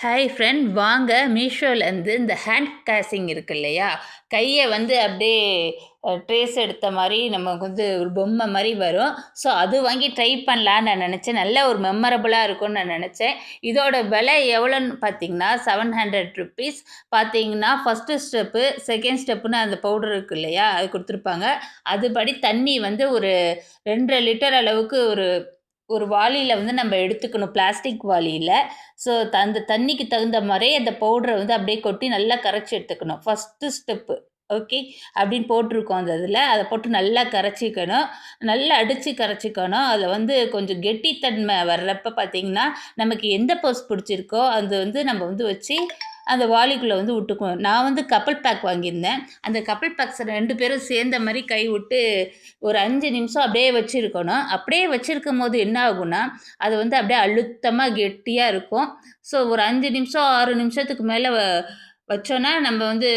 Hi friend, வாங்க மீஷோலேருந்து இந்த hand கேசிங் இருக்கு இல்லையா, கையை வந்து அப்படியே ட்ரேஸ் எடுத்த மாதிரி நமக்கு வந்து ஒரு பொம்மை மாதிரி வரும். ஸோ அது வாங்கி ட்ரை பண்ணலான்னு நான் நினச்சேன். நல்ல ஒரு மெமரபுளாக இருக்கும்னு நான் நினச்சேன். இதோட விலை எவ்வளோன்னு பார்த்தீங்கன்னா 700 ருபீஸ். பார்த்தீங்கன்னா ஃபஸ்ட்டு ஸ்டெப்பு, செகண்ட் ஸ்டெப்புன்னு அந்த பவுடர் இருக்குது இல்லையா, அது கொடுத்துருப்பாங்க. அதுபடி தண்ணி வந்து ஒரு 2 லிட்டர் அளவுக்கு ஒரு ஒரு வாளியில் வந்து நம்ம எடுத்துக்கணும், பிளாஸ்டிக் வாளியில். ஸோ அந்த தண்ணிக்கு தகுந்த மாதிரி அந்த பவுடரை வந்து அப்படியே கொட்டி நல்லா கரைச்சி எடுத்துக்கணும். ஃபஸ்ட்டு ஸ்டெப்பு ஓகே அப்படின்னு போட்டிருக்கோம். அந்த இதில் அதை போட்டு நல்லா கரைச்சிக்கணும், நல்லா அடித்து கரைச்சிக்கணும். அதில் வந்து கொஞ்சம் கெட்டித்தன்மை வர்றப்ப பார்த்திங்கன்னா நமக்கு எந்த பர்ஸ் பிடிச்சிருக்கோ அது வந்து நம்ம வந்து வச்சு அந்த வாளிக்குள்ளே வந்து விட்டுக்குவோம். நான் வந்து கப்பல் பேக் வாங்கியிருந்தேன். அந்த கப்பல் பேக்ஸ் 2 பேரும் சேர்ந்த மாதிரி கை விட்டு ஒரு 5 நிமிஷம் அப்படியே வச்சுருக்கணும். அப்படியே வச்சுருக்கும்போது என்ன ஆகும்னா, அது வந்து அப்படியே அழுத்தமாக கெட்டியாக இருக்கும். ஸோ ஒரு 5 நிமிஷம் 6 நிமிஷத்துக்கு மேலே வச்சோன்னா நம்ம வந்து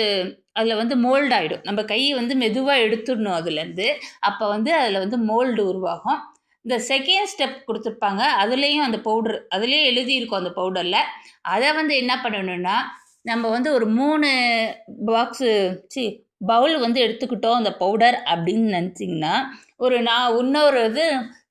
அதில் வந்து மோல்ட் ஆகிடும். நம்ம கை வந்து மெதுவாக எடுத்துடணும் அதுலேருந்து. அப்போ வந்து அதில் வந்து மோல்டு உருவாகும். இந்த செகண்ட் ஸ்டெப் கொடுத்துருப்பாங்க, அதுலேயும் அந்த பவுட்ரு அதுலேயே எழுதியிருக்கும் அந்த பவுடரில். அதை வந்து என்ன பண்ணணும்னா, நம்ம வந்து ஒரு 3 பாக்ஸு பவுல் வந்து எடுத்துக்கிட்டோம் அந்த பவுடர் அப்படின்னு நினச்சிங்கன்னா, நான் இன்னொரு இது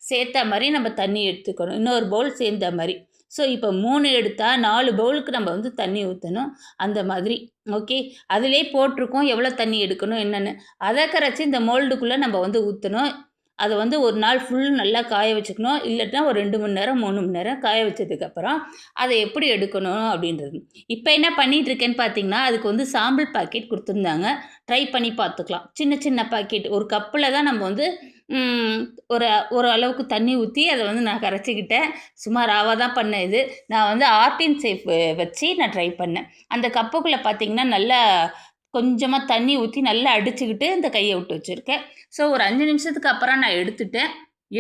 சேர்த்த மாதிரி நம்ம தண்ணி எடுத்துக்கணும். இன்னொரு பவுல் சேர்ந்த மாதிரி. ஸோ இப்போ 3 எடுத்தால் 4 பவுலுக்கு நம்ம வந்து தண்ணி ஊற்றணும். அந்த மாதிரி ஓகே. அதிலே போட்டிருக்கோம் எவ்வளோ தண்ணி எடுக்கணும் என்னென்னு. அதை கரைச்சி இந்த மோல்டுக்குள்ளே நம்ம வந்து ஊற்றணும். அதை வந்து ஒரு நாள் ஃபுல் நல்லா காய வச்சுக்கணும். இல்லைன்னா ஒரு 2 மணி நேரம் 3 மணி நேரம் காய வச்சதுக்கப்புறம் அதை எப்படி எடுக்கணும் அப்படின்றது. இப்போ என்ன பண்ணிகிட்ருக்கேன்னு பார்த்தீங்கன்னா, அதுக்கு வந்து சாம்பிள் பாக்கெட் கொடுத்துருந்தாங்க. ட்ரை பண்ணி பார்த்துக்கலாம். சின்ன சின்ன பாக்கெட் ஒரு கப்பில் தான் நம்ம வந்து ஒரு ஒரு அளவுக்கு தண்ணி ஊற்றி அதை வந்து நான் கரைச்சிக்கிட்டேன். சும்மா ராவாக தான் பண்ணேன் இது. நான் வந்து ஆர்டின் சேஃப் வச்சு நான் ட்ரை பண்ணேன். அந்த கப்புக்குள்ளே பார்த்தீங்கன்னா நல்லா கொஞ்சமாக தண்ணி ஊற்றி நல்லா அடிச்சுக்கிட்டு இந்த கையை விட்டு வச்சுருக்கேன். ஸோ ஒரு 5 நிமிஷத்துக்கு அப்புறம் நான்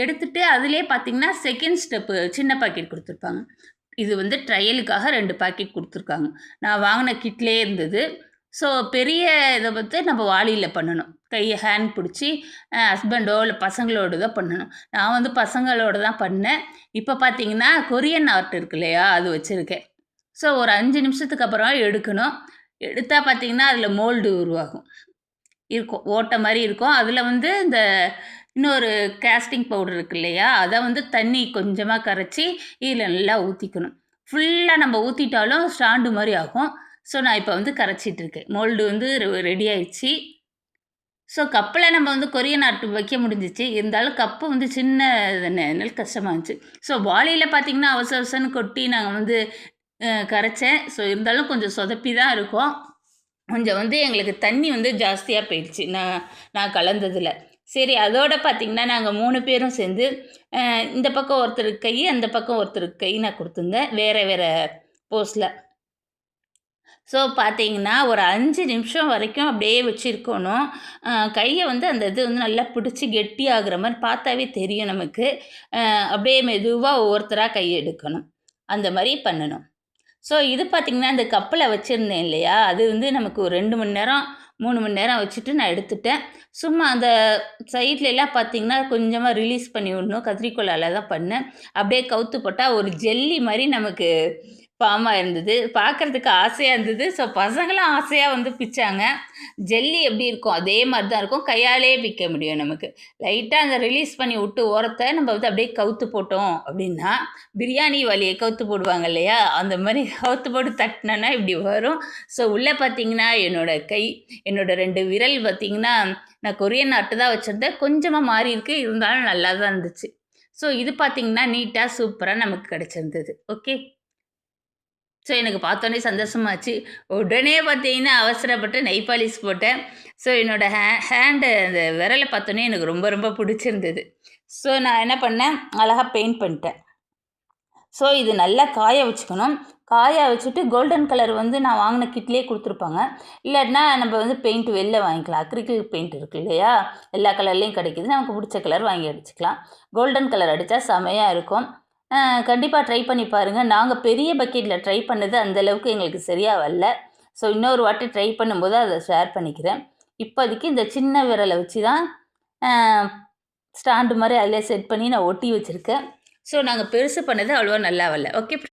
எடுத்துட்டு அதிலே பார்த்தீங்கன்னா செகண்ட் ஸ்டெப்பு சின்ன பாக்கெட் கொடுத்துருப்பாங்க. இது வந்து ட்ரையலுக்காக 2 பாக்கெட் கொடுத்துருக்காங்க. நான் வாங்கின கிட்லேயே இருந்தது. ஸோ பெரிய இதை வந்து நம்ம வாளியில் பண்ணணும். கையை ஹேண்ட் பிடிச்சி ஹஸ்பண்டோ இல்லை பசங்களோடு தான் பண்ணணும். நான் வந்து பசங்களோடு தான் பண்ணேன். இப்போ பார்த்தீங்கன்னா கொரியன் ஆர்ட் இருக்கு இல்லையா, அது வச்சுருக்கேன். ஸோ ஒரு 5 நிமிஷத்துக்கு அப்புறம் எடுக்கணும். எடுத்தால் பார்த்தீங்கன்னா அதில் மோல்டு உருவாகும் இருக்கும், ஓட்டை மாதிரி இருக்கும். அதில் வந்து இந்த இன்னொரு கேஸ்டிங் பவுடர் இருக்கு இல்லையா, அதை வந்து தண்ணி கொஞ்சமாக கரைச்சி இதில் நல்லா ஊற்றிக்கணும். ஃபுல்லாக நம்ம ஊற்றிட்டாலும் ஸ்டாண்டு மாதிரி ஆகும். ஸோ நான் இப்போ வந்து கரைச்சிட்ருக்கேன். மோல்டு வந்து ரெடி ஆயிடுச்சு. ஸோ கப்பில் நம்ம வந்து கொரியன் ஆர்ட் வைக்க முடிஞ்சிச்சு. இருந்தாலும் கப்பு வந்து சின்ன நெல் கஷ்டமாக இருந்துச்சு. ஸோ வாளியில் பார்த்திங்கன்னா அவசரன்னு கொட்டி நாங்கள் வந்து கரைச்சேன். ஸோ இருந்தாலும் கொஞ்சம் சொதப்பி தான் இருக்கும். கொஞ்சம் வந்து எங்களுக்கு தண்ணி வந்து ஜாஸ்தியாக போயிடுச்சு நான் கலந்ததில். சரி, அதோடு பார்த்திங்கன்னா நாங்கள் 3 பேரும் சேர்ந்து இந்த பக்கம் ஒருத்தருக்கு கை, அந்த பக்கம் ஒருத்தருக்கு கை நான் கொடுத்துருந்தேன் வேறு வேறு போஸில். ஸோ பார்த்தீங்கன்னா ஒரு 5 நிமிஷம் வரைக்கும் அப்படியே வச்சுருக்கணும். கையை வந்து அந்த இது வந்து நல்லா பிடிச்சி கெட்டி ஆகுற மாதிரி பார்த்தாவே தெரியும் நமக்கு. அப்படியே மெதுவாக ஒவ்வொருத்தராக கை எடுக்கணும். அந்த மாதிரி பண்ணணும். ஸோ இது பார்த்திங்கன்னா இந்த கப்பில் வச்சுருந்தேன் இல்லையா, அது வந்து நமக்கு ஒரு 2 மணி நேரம் 3 மணி நேரம் வச்சுட்டு நான் எடுத்துட்டேன். சும்மா அந்த சைட்லலாம் பார்த்திங்கன்னா கொஞ்சமாக ரிலீஸ் பண்ணி விடணும். கத்திரிக்கோலால் தான் பண்ணேன். அப்படியே கவுத்து போட்டால் ஒரு ஜெல்லி மாதிரி நமக்கு பாமாக இருந்தது. பார்க்குறதுக்கு ஆசையாக இருந்தது. ஸோ பசங்களும் ஆசையாக வந்து பிச்சாங்க. ஜெல்லி எப்படி இருக்கும் அதே மாதிரி தான் இருக்கும். கையாலே பிக்க முடியும் நமக்கு. லைட்டாக அந்த ரிலீஸ் பண்ணி விட்டு ஓரத்தை நம்ம வந்து அப்படியே கவுத்து போட்டோம் அப்படின்னா, பிரியாணி வலியை கவுத்து போடுவாங்க இல்லையா, அந்த மாதிரி கவுத்து போட்டு தட்டினோன்னா இப்படி வரும். ஸோ உள்ளே பார்த்தீங்கன்னா என்னோட 2 விரல் பார்த்திங்கன்னா நான் கொரியன் ஆர்ட்டு தான் வச்சுருந்தேன். கொஞ்சமாக மாறி இருக்கு, இருந்தாலும் நல்லா தான் இருந்துச்சு. ஸோ இது பார்த்திங்கன்னா நீட்டாக சூப்பராக நமக்கு கிடச்சிருந்தது. ஓகே. ஸோ எனக்கு பார்த்தோன்னே சந்தோஷமாச்சு. உடனே பார்த்தீங்கன்னா அவசரப்பட்டு நெய் பாலிஷ் போட்டேன். ஸோ என்னோடய ஹேண்டு அந்த விரலை பார்த்தோன்னே எனக்கு ரொம்ப ரொம்ப பிடிச்சிருந்தது. ஸோ நான் என்ன பண்ணேன், அழகாக பெயிண்ட் பண்ணிட்டேன். ஸோ இது நல்லா காய வச்சுக்கணும். காய வச்சுட்டு கோல்டன் கலர் வந்து நான் வாங்கின கிட்லேயே கொடுத்துருப்பாங்க. இல்லாட்டினா நம்ம வந்து பெயிண்ட் வெளில வாங்கிக்கலாம். அக்ரிலிக் பெயிண்ட் இருக்குது இல்லையா, எல்லா கலர்லேயும் கிடைக்கிது. நமக்கு பிடிச்ச கலர் வாங்கி அடிச்சுக்கலாம். கோல்டன் கலர் அடித்தா செமையாக இருக்கும். கண்டிப்பாக ட்ரை பண்ணி பாருங்கள். நாங்கள் பெரிய பக்கெட்டில் ட்ரை பண்ணது அந்தளவுக்கு எங்களுக்கு சரியாக வரல. ஸோ இன்னொரு வாட்டி ட்ரை பண்ணும்போது அதை ஷேர் பண்ணிக்கிறேன். இப்போதைக்கு இந்த சின்ன விரலை வச்சு தான் ஸ்டாண்டு மாதிரி அதிலே செட் பண்ணி நான் ஒட்டி வச்சுருக்கேன். ஸோ நாங்கள் பெருசு பண்ணது அவ்வளோவா நல்லா வரல. ஓகே.